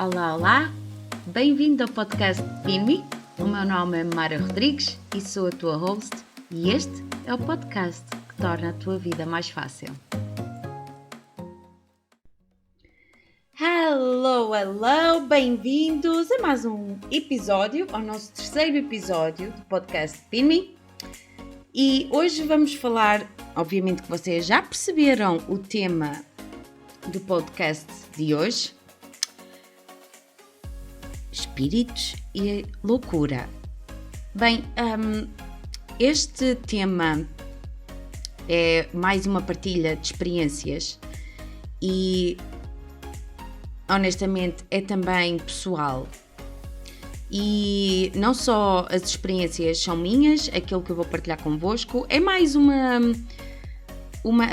Olá, olá! Bem-vindo ao podcast PINME. O meu nome é Mara Rodrigues e sou a tua host e este é o podcast que torna a tua vida mais fácil. Hello! Bem-vindos a mais um episódio, ao nosso terceiro episódio do podcast PINME. E hoje vamos falar, obviamente que vocês já perceberam o tema do podcast de hoje: espíritos e loucura. Bem, este tema é mais uma partilha de experiências e honestamente é também pessoal. E não só as experiências são minhas, aquilo que eu vou partilhar convosco é mais uma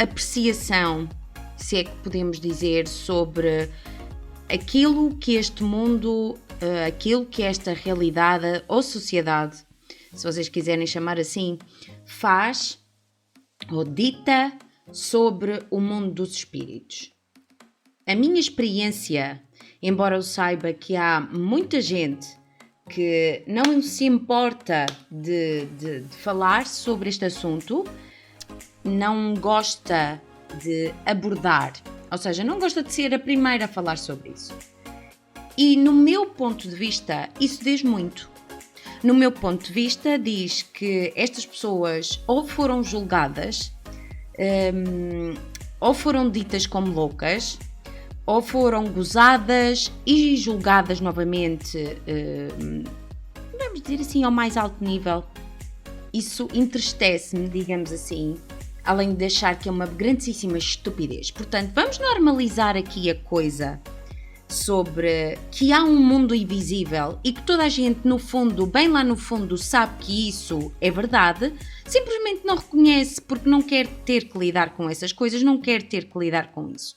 apreciação, se é que podemos dizer, sobre aquilo que este mundo, aquilo que esta realidade ou sociedade, se vocês quiserem chamar assim, faz ou dita sobre o mundo dos espíritos. A minha experiência, embora eu saiba que há muita gente que não se importa de falar sobre este assunto, não gosta de abordar, ou seja, não gosta de ser a primeira a falar sobre isso. E no meu ponto de vista, isso diz muito. No meu ponto de vista, diz que estas pessoas ou foram julgadas, ou foram ditas como loucas, ou foram gozadas e julgadas novamente, vamos dizer assim, ao mais alto nível. Isso entristece-me, digamos assim, além de achar que é uma grandíssima estupidez. Portanto, vamos normalizar aqui a coisa sobre que há um mundo invisível e que toda a gente, no fundo, bem lá no fundo, sabe que isso é verdade, simplesmente não reconhece porque não quer ter que lidar com essas coisas, não quer ter que lidar com isso.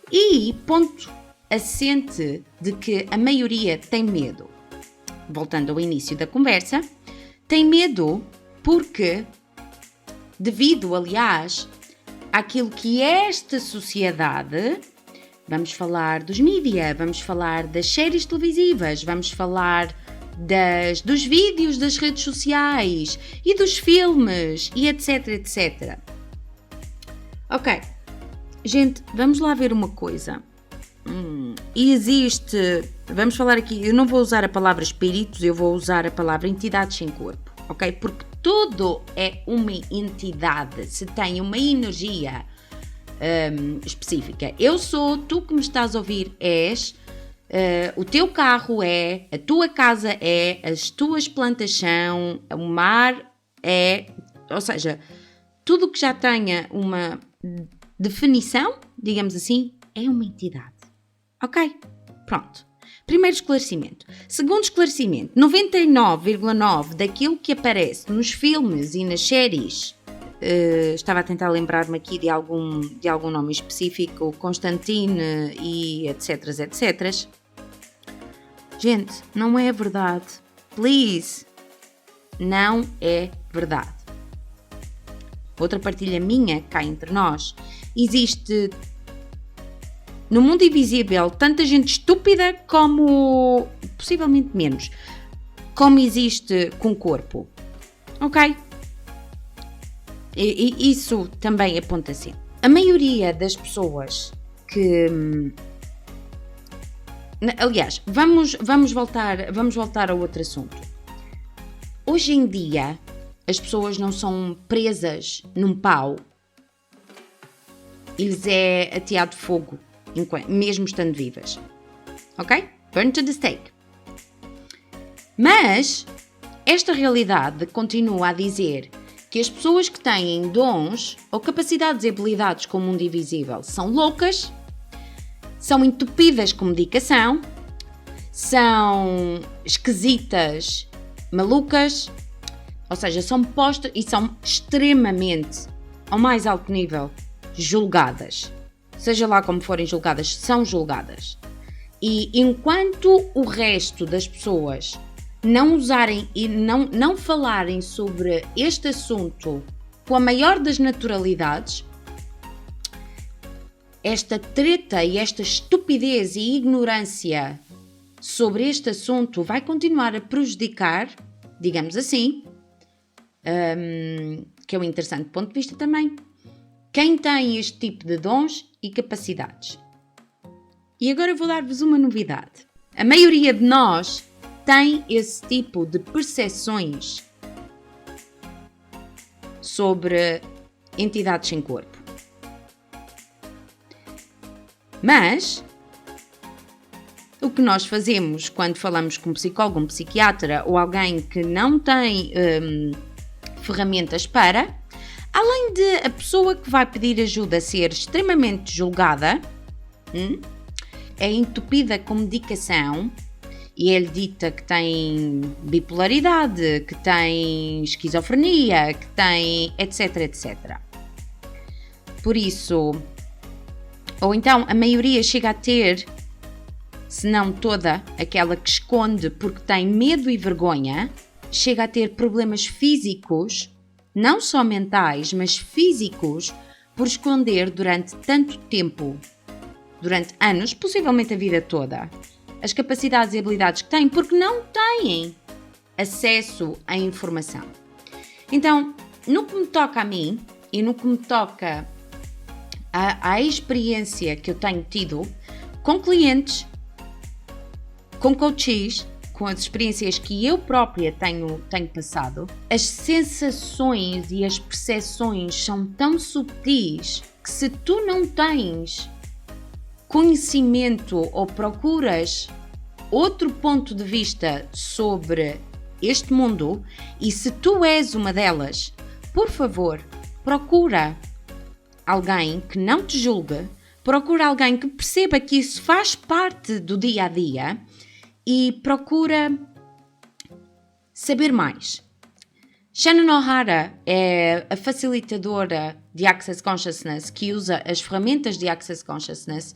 E ponto assente de que a maioria tem medo. Voltando ao início da conversa, tem medo porque, devido, aliás, àquilo que esta sociedade, vamos falar dos mídia, vamos falar das séries televisivas, vamos falar dos vídeos das redes sociais e dos filmes e etc, etc. Ok. Gente, vamos lá ver uma coisa. Existe, vamos falar aqui, eu não vou usar a palavra espíritos, eu vou usar a palavra entidades sem corpo, ok? Porque tudo é uma entidade, se tem uma energia específica. Eu sou, tu que me estás a ouvir és, o teu carro é, a tua casa é, as tuas plantas são, o mar é, ou seja, tudo que já tenha uma definição, digamos assim, é uma entidade. Ok? Pronto. Primeiro esclarecimento. Segundo esclarecimento, 99,9% daquilo que aparece nos filmes e nas séries, estava a tentar lembrar-me aqui de algum nome específico, Constantine e etc, etc. Gente, não é verdade. Please. Não é verdade. Outra partilha minha, cá entre nós. Existe no mundo invisível tanta gente estúpida como, possivelmente menos, como existe com corpo. Ok? E isso também aponta assim. A maioria das pessoas que... Aliás, vamos voltar a outro assunto. Hoje em dia, as pessoas não são presas num pau e lhes é ateado fogo, mesmo estando vivas. Ok? Burn to the stake. Mas esta realidade continua a dizer que as pessoas que têm dons ou capacidades e habilidades com o mundo invisível são loucas, são entupidas com medicação, são esquisitas, malucas, ou seja, são postas e são extremamente, ao mais alto nível, julgadas. Seja lá como forem julgadas, são julgadas. E enquanto o resto das pessoas não usarem e não falarem sobre este assunto com a maior das naturalidades, esta treta e esta estupidez e ignorância sobre este assunto vai continuar a prejudicar, digamos assim, que é um interessante ponto de vista também, quem tem este tipo de dons e capacidades. E agora eu vou dar-vos uma novidade. A maioria de nós tem esse tipo de percepções sobre entidades sem corpo. Mas o que nós fazemos quando falamos com um psicólogo, um psiquiatra ou alguém que não tem ferramentas para, além de a pessoa que vai pedir ajuda ser extremamente julgada, é entupida com medicação e é-lhe dita que tem bipolaridade, que tem esquizofrenia, que tem etc, etc. Por isso, ou então a maioria chega a ter, se não toda, aquela que esconde porque tem medo e vergonha, chega a ter problemas físicos, não só mentais, mas físicos, por esconder durante tanto tempo, durante anos, possivelmente a vida toda, as capacidades e habilidades que têm, porque não têm acesso à informação. Então, no que me toca a mim e no que me toca à experiência que eu tenho tido com clientes, com coaches, com as experiências que eu própria tenho passado, as sensações e as percepções são tão subtis que se tu não tens conhecimento ou procuras outro ponto de vista sobre este mundo, e se tu és uma delas, por favor, procura alguém que não te julgue, procura alguém que perceba que isso faz parte do dia a dia e procura saber mais. Shannon O'Hara é a facilitadora de Access Consciousness que usa as ferramentas de Access Consciousness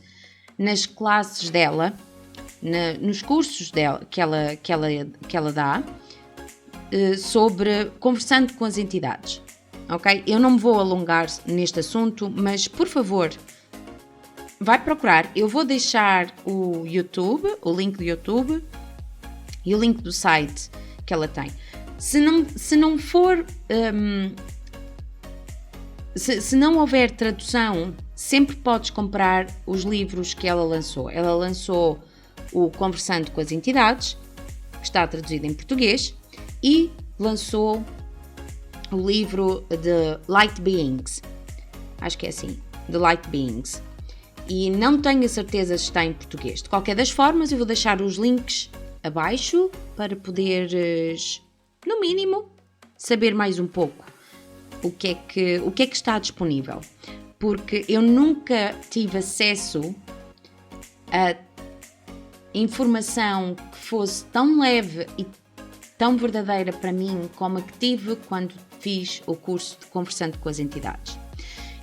nas classes dela, nos cursos dela, que ela dá, sobre conversando com as entidades. Ok? Eu não me vou alongar neste assunto, mas por favor, vai procurar. Eu vou deixar o YouTube, o link do YouTube e o link do site que ela tem. Se não for, se não houver tradução, sempre podes comprar os livros que ela lançou. Ela lançou o Conversando com as Entidades, que está traduzido em português, e lançou o livro de Light Beings. Acho que é assim, The Light Beings. E não tenho a certeza se está em português. De qualquer das formas, eu vou deixar os links abaixo para poderes, no mínimo, saber mais um pouco o que é que está disponível. Porque eu nunca tive acesso a informação que fosse tão leve e tão verdadeira para mim como a que tive quando fiz o curso de Conversando com as Entidades.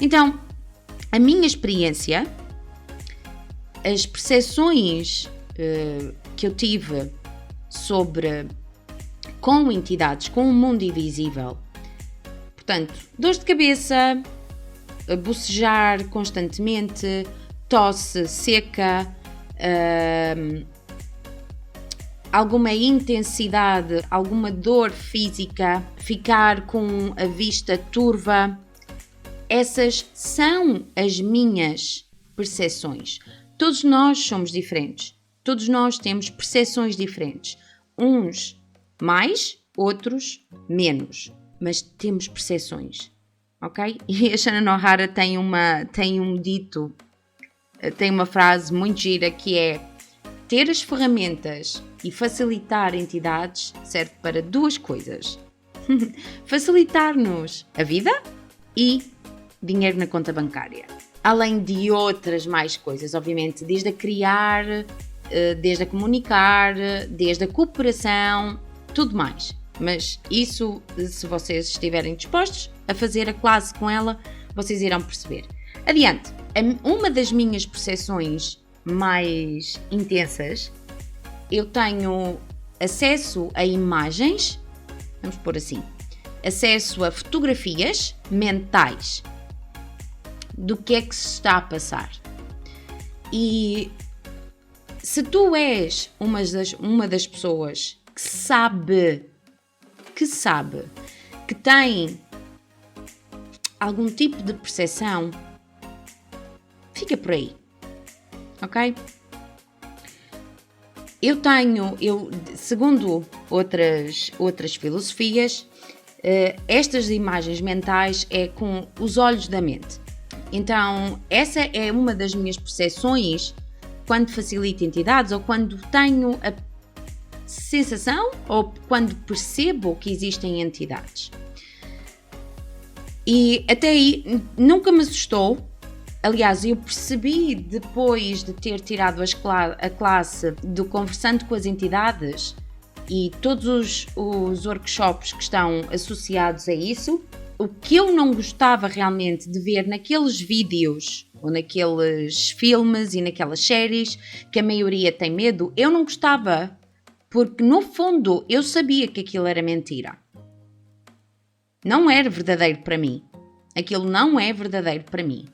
Então, a minha experiência, as percepções que eu tive com entidades, com o mundo invisível, portanto, dores de cabeça, bocejar constantemente, tosse seca, alguma intensidade, alguma dor física, ficar com a vista turva, essas são as minhas percepções. Todos nós somos diferentes, todos nós temos percepções diferentes, uns mais, outros menos, mas temos percepções, ok? E a Shannon O'Hara tem uma frase muito gira que é: ter as ferramentas e facilitar entidades serve para duas coisas. Facilitar-nos a vida e dinheiro na conta bancária. Além de outras mais coisas, obviamente, desde a criar, desde a comunicar, desde a cooperação, tudo mais. Mas isso, se vocês estiverem dispostos a fazer a classe com ela, vocês irão perceber. Adiante, uma das minhas percepções mais intensas, eu tenho acesso a imagens, vamos pôr assim, acesso a fotografias mentais do que é que se está a passar. E Se tu és uma das pessoas que sabe, que tem algum tipo de percepção, fica por aí, ok? Segundo outras filosofias, estas imagens mentais é com os olhos da mente. Então, essa é uma das minhas percepções quando facilito entidades ou quando tenho a sensação ou quando percebo que existem entidades. E até aí nunca me assustou. Aliás, eu percebi depois de ter tirado a classe do Conversando com as Entidades e todos os workshops que estão associados a isso, o que eu não gostava realmente de ver naqueles vídeos ou naqueles filmes e naquelas séries que a maioria tem medo, eu não gostava, porque no fundo eu sabia que aquilo era mentira. Não era verdadeiro para mim. Aquilo não é verdadeiro para mim.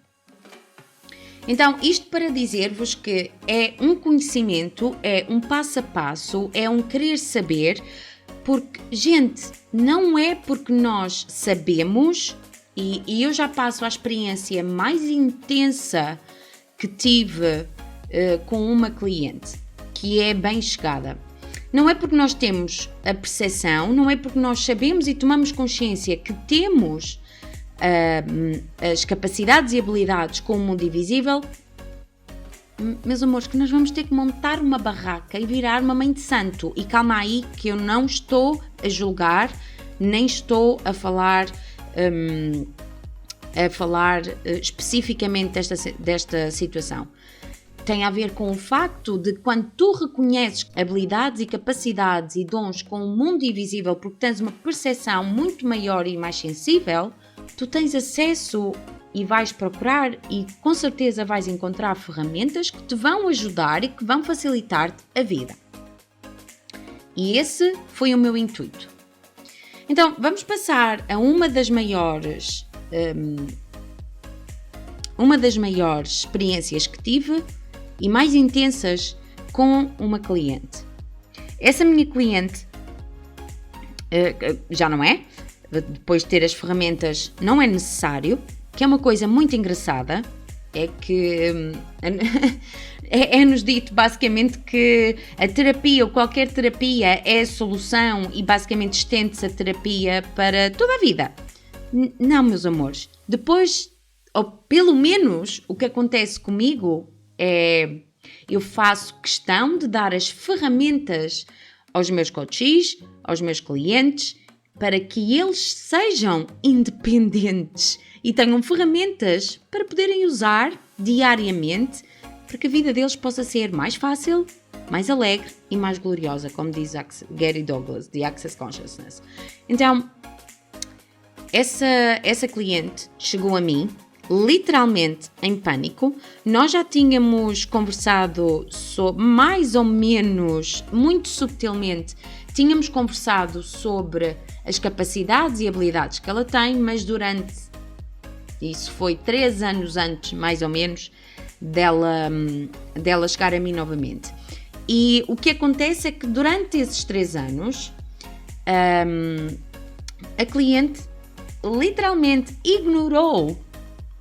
Então, isto para dizer-vos que é um conhecimento, é um passo a passo, é um querer saber, porque, gente, não é porque nós sabemos, e eu já passo a experiência mais intensa que tive com uma cliente, que é bem chegada. Não é porque nós temos a percepção, não é porque nós sabemos e tomamos consciência que temos as capacidades e habilidades com o mundo invisível, meus amores, que nós vamos ter que montar uma barraca e virar uma mãe de santo. E calma aí, que eu não estou a julgar, nem estou a falar especificamente desta situação. Tem a ver com o facto de quando tu reconheces habilidades e capacidades e dons com o mundo invisível, porque tens uma percepção muito maior e mais sensível, tu tens acesso e vais procurar e com certeza vais encontrar ferramentas que te vão ajudar e que vão facilitar-te a vida. E esse foi o meu intuito. Então, vamos passar a uma das maiores experiências que tive e mais intensas com uma cliente. Essa minha cliente já não é, depois de ter as ferramentas não é necessário, que é uma coisa muito engraçada, é que é-nos dito basicamente que a terapia ou qualquer terapia é a solução e basicamente estende-se a terapia para toda a vida. Não, meus amores, depois, ou pelo menos o que acontece comigo é, eu faço questão de dar as ferramentas aos meus coaches, aos meus clientes, para que eles sejam independentes e tenham ferramentas para poderem usar diariamente para que a vida deles possa ser mais fácil, mais alegre e mais gloriosa, como diz Gary Douglas, de Access Consciousness. Então, essa cliente chegou a mim literalmente em pânico. Nós já tínhamos conversado sobre, mais ou menos, muito subtilmente, tínhamos conversado sobre as capacidades e habilidades que ela tem, mas isso foi 3 anos antes, mais ou menos, dela chegar a mim novamente. E o que acontece é que durante esses 3 anos, a cliente literalmente ignorou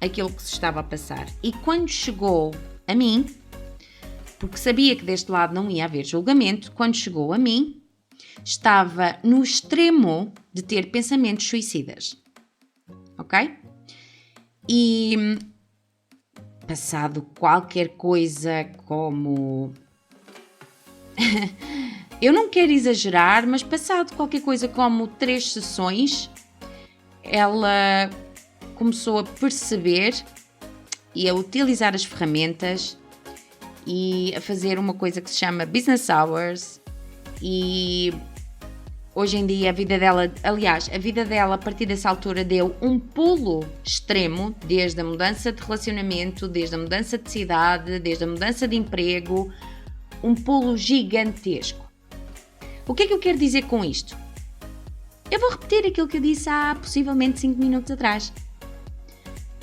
aquilo que se estava a passar. E quando chegou a mim, porque sabia que deste lado não ia haver julgamento, quando chegou a mim, estava no extremo de ter pensamentos suicidas. Ok? E passado qualquer coisa como... eu não quero exagerar, mas passado qualquer coisa como 3 sessões, ela começou a perceber e a utilizar as ferramentas e a fazer uma coisa que se chama Business Hours. E hoje em dia a vida dela a partir dessa altura deu um pulo extremo, desde a mudança de relacionamento, desde a mudança de cidade, desde a mudança de emprego, um pulo gigantesco. O que é que eu quero dizer com isto? Eu vou repetir aquilo que eu disse há possivelmente 5 minutos atrás.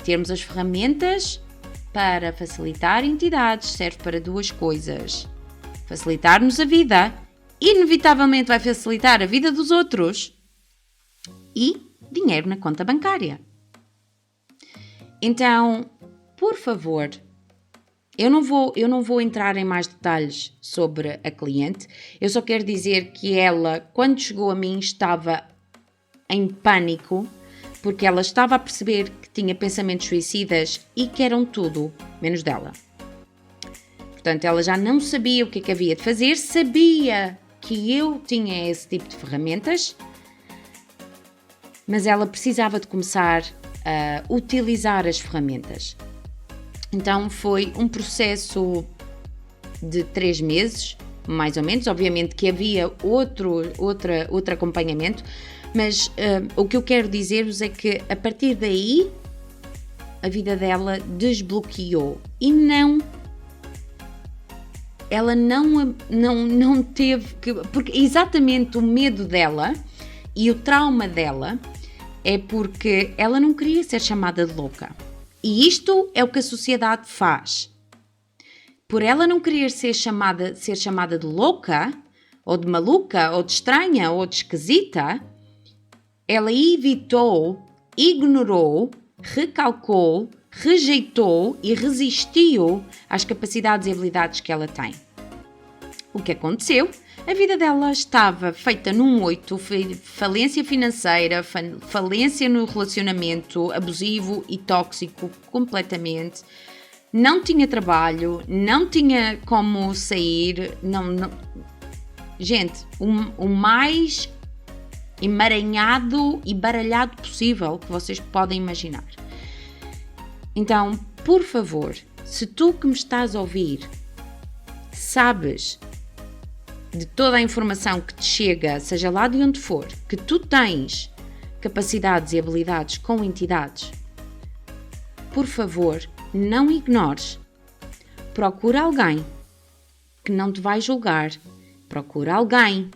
Termos as ferramentas para facilitar entidades serve para 2 coisas. facilitar-nos a vida, inevitavelmente vai facilitar a vida dos outros e dinheiro na conta bancária. Então, por favor, eu não vou entrar em mais detalhes sobre a cliente. Eu só quero dizer que ela, quando chegou a mim, estava em pânico, porque ela estava a perceber que tinha pensamentos suicidas e que eram tudo menos dela. Portanto, ela já não sabia o que é que havia de fazer, sabia que eu tinha esse tipo de ferramentas, mas ela precisava de começar a utilizar as ferramentas. Então foi um processo de 3 meses, mais ou menos. Obviamente que havia outro acompanhamento, mas o que eu quero dizer-vos é que a partir daí a vida dela desbloqueou e ela não teve que... Porque exatamente o medo dela e o trauma dela é porque ela não queria ser chamada de louca. E isto é o que a sociedade faz. Por ela não querer ser chamada de louca, ou de maluca, ou de estranha, ou de esquisita, ela evitou, ignorou, recalcou, rejeitou e resistiu às capacidades e habilidades que ela tem. O que aconteceu? A vida dela estava feita num 8, falência financeira, falência no relacionamento abusivo e tóxico completamente. Não tinha trabalho, não tinha como sair, Gente, o mais emaranhado e baralhado possível que vocês podem imaginar. Então, por favor, se tu que me estás a ouvir sabes de toda a informação que te chega, seja lá de onde for, que tu tens capacidades e habilidades com entidades, por favor, não ignores. Procura alguém que não te vai julgar. Procura alguém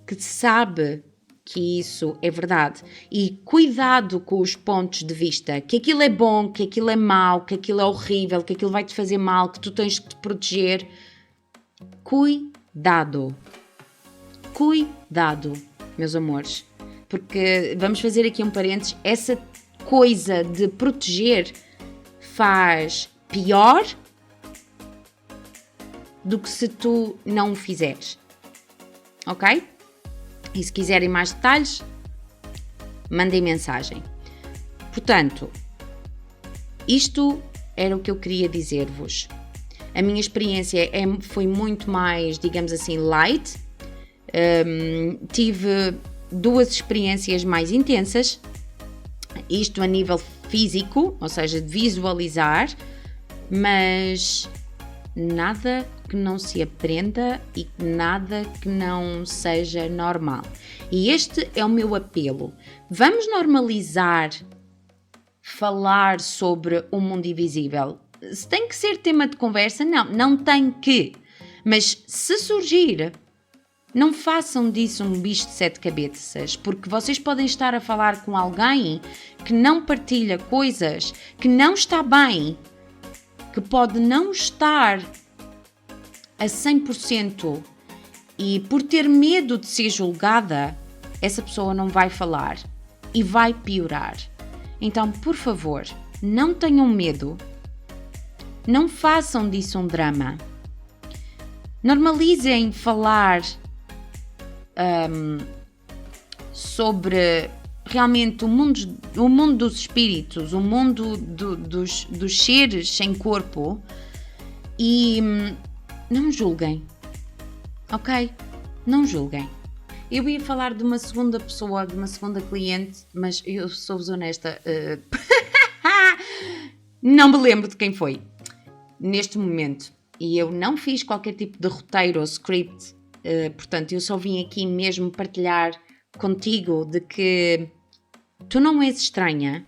que sabe que isso é verdade. E cuidado com os pontos de vista, que aquilo é bom, que aquilo é mau, que aquilo é horrível, que aquilo vai te fazer mal, que tu tens que te proteger. Cuidado, meus amores, porque vamos fazer aqui um parênteses, essa coisa de proteger faz pior do que se tu não o fizeres, ok? E se quiserem mais detalhes, mandem mensagem. Portanto, isto era o que eu queria dizer-vos. A minha experiência foi muito mais, digamos assim, light. Tive 2 experiências mais intensas, isto a nível físico, ou seja, de visualizar, mas nada que não se aprenda e nada que não seja normal. E este é o meu apelo. Vamos normalizar falar sobre o mundo invisível. Se tem que ser tema de conversa, não tem que. Mas se surgir, não façam disso um bicho de 7 cabeças, porque vocês podem estar a falar com alguém que não partilha coisas, que não está bem, que pode não estar a 100% e por ter medo de ser julgada, essa pessoa não vai falar e vai piorar. Então, por favor, não tenham medo, não façam disso um drama. Normalizem falar sobre realmente o mundo dos espíritos, o mundo dos seres sem corpo e não julguem, ok? Não julguem. Eu ia falar de uma segunda pessoa, de uma segunda cliente, mas eu sou-vos honesta, não me lembro de quem foi neste momento e eu não fiz qualquer tipo de roteiro ou script, portanto eu só vim aqui mesmo partilhar contigo de que tu não és estranha,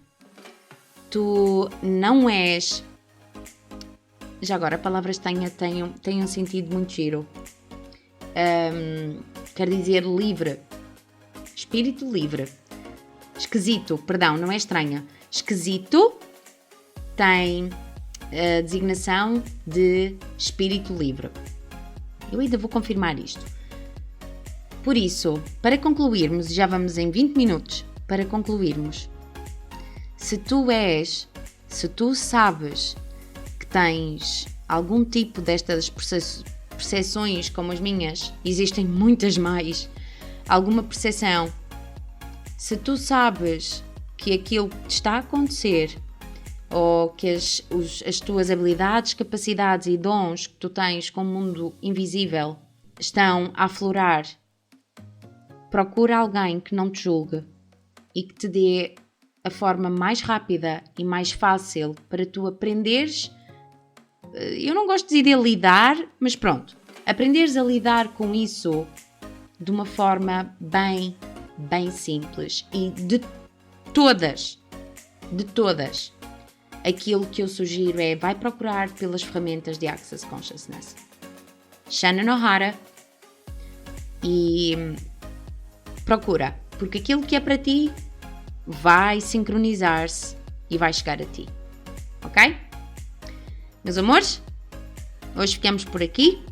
tu não és... Já agora, a palavra estranha tem um sentido muito giro. Quer dizer livre. Espírito livre. Esquisito, perdão, não é estranha. Esquisito tem a designação de espírito livre. Eu ainda vou confirmar isto. Por isso, para concluirmos, já vamos em 20 minutos, para concluirmos, se tu sabes que tens algum tipo destas percepções como as minhas, existem muitas mais, alguma percepção, se tu sabes que aquilo que te está a acontecer ou que as tuas habilidades, capacidades e dons que tu tens com o mundo invisível estão a aflorar, procura alguém que não te julgue e que te dê a forma mais rápida e mais fácil para tu aprenderes. Eu não gosto de dizer lidar, mas pronto, aprenderes a lidar com isso de uma forma bem simples e de todas, aquilo que eu sugiro é vai procurar pelas ferramentas de Access Consciousness. Shannon O'Hara e procura, porque aquilo que é para ti vai sincronizar-se e vai chegar a ti, ok? Meus amores, hoje ficamos por aqui.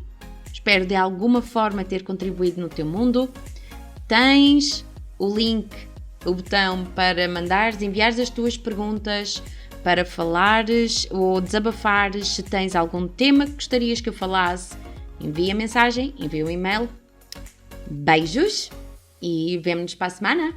Espero de alguma forma ter contribuído no teu mundo. Tens o link, o botão para enviares as tuas perguntas, para falares ou desabafares. Se tens algum tema que gostarias que eu falasse, envia mensagem, envia um e-mail. Beijos e vemo-nos para a semana.